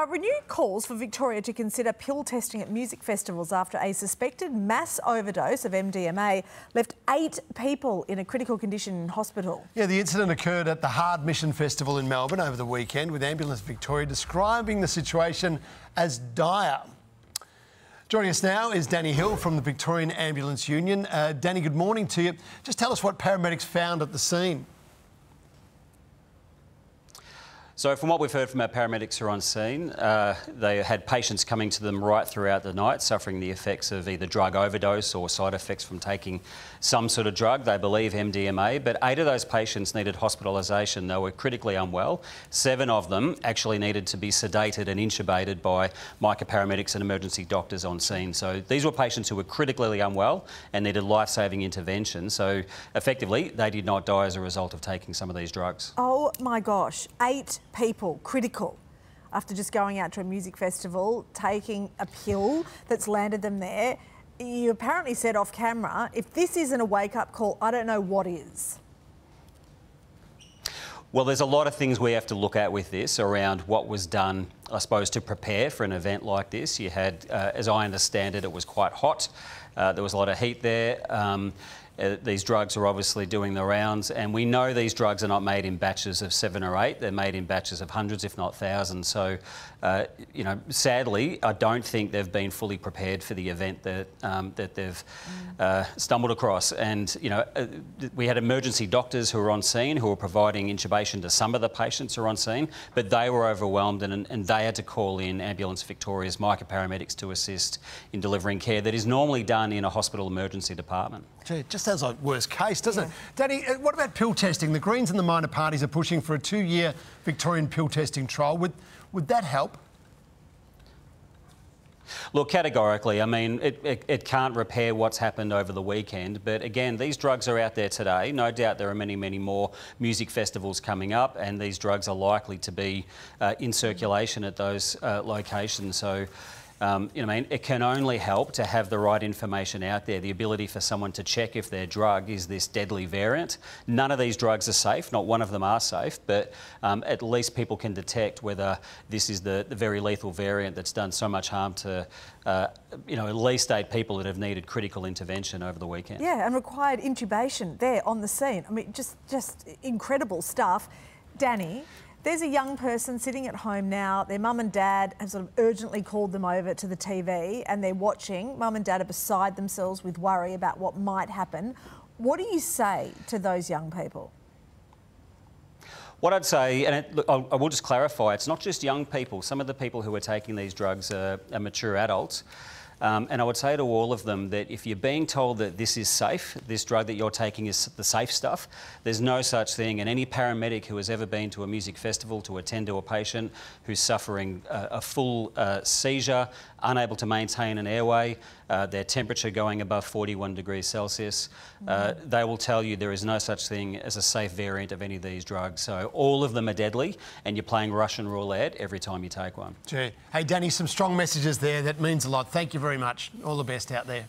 Renewed calls for Victoria to consider pill testing at music festivals after a suspected mass overdose of MDMA left 8 people in a critical condition in hospital. Yeah, the incident occurred at the Hard Mission Festival in Melbourne over the weekend, with Ambulance Victoria describing the situation as dire. Joining us now is Danny Hill from the Victorian Ambulance Union. Danny, good morning to you. Just tell us what paramedics found at the scene. So from what we've heard from our paramedics who are on scene, they had patients coming to them right throughout the night suffering the effects of either drug overdose or side effects from taking some sort of drug, they believe MDMA, but 8 of those patients needed hospitalisation. They were critically unwell. 7 of them actually needed to be sedated and intubated by MICA paramedics and emergency doctors on scene. So these were patients who were critically unwell and needed life-saving intervention. So effectively, they did not die as a result of taking some of these drugs. Oh my gosh, 8 people critical after just going out to a music festival, taking a pill that's landed them there. You apparently said off camera, if this isn't a wake-up call, I don't know what is. Well, there's a lot of things we have to look at with this around what was done, I suppose, to prepare for an event like this. You had, as I understand it, it was quite hot. There was a lot of heat there. These drugs are obviously doing the rounds, and we know these drugs are not made in batches of 7 or 8. They're made in batches of hundreds, if not thousands. So, you know, sadly, I don't think they've been fully prepared for the event that that they've stumbled across. And, you know, we had emergency doctors who were on scene who were providing intubation to some of the patients who were on scene, but they were overwhelmed and they had to call in Ambulance Victoria's MICA paramedics to assist in delivering care that is normally done in a hospital emergency department. Gee, it just sounds like worst case, doesn't it? Danny, what about pill testing? The Greens and the minor parties are pushing for a 2-year Victorian pill testing trial. Would that help? Look, categorically, I mean, it can't repair what's happened over the weekend, but again, these drugs are out there today. No doubt there are many, many more music festivals coming up, and these drugs are likely to be in circulation at those locations. So, you know, I mean, it can only help to have the right information out there, the ability for someone to check if their drug is this deadly variant. None of these drugs are safe, not one of them are safe, but at least people can detect whether this is the very lethal variant that's done so much harm to, you know, at least 8 people that have needed critical intervention over the weekend. Yeah, and required intubation there on the scene. I mean, just incredible stuff. Danny, there's a young person sitting at home now. Their mum and dad have sort of urgently called them over to the TV and they're watching. Mum and dad are beside themselves with worry about what might happen. What do you say to those young people? What I'd say, and I will just clarify, it's not just young people. Some of the people who are taking these drugs are mature adults. And I would say to all of them that if you're being told that this is safe, this drug that you're taking is the safe stuff, there's no such thing. And any paramedic who has ever been to a music festival to attend to a patient who's suffering a full seizure, unable to maintain an airway, their temperature going above 41 degrees Celsius, they will tell you there is no such thing as a safe variant of any of these drugs. So all of them are deadly, and you're playing Russian roulette every time you take one. Gee. Hey, Danny, some strong messages there. That means a lot. Thank you very much. All the best out there.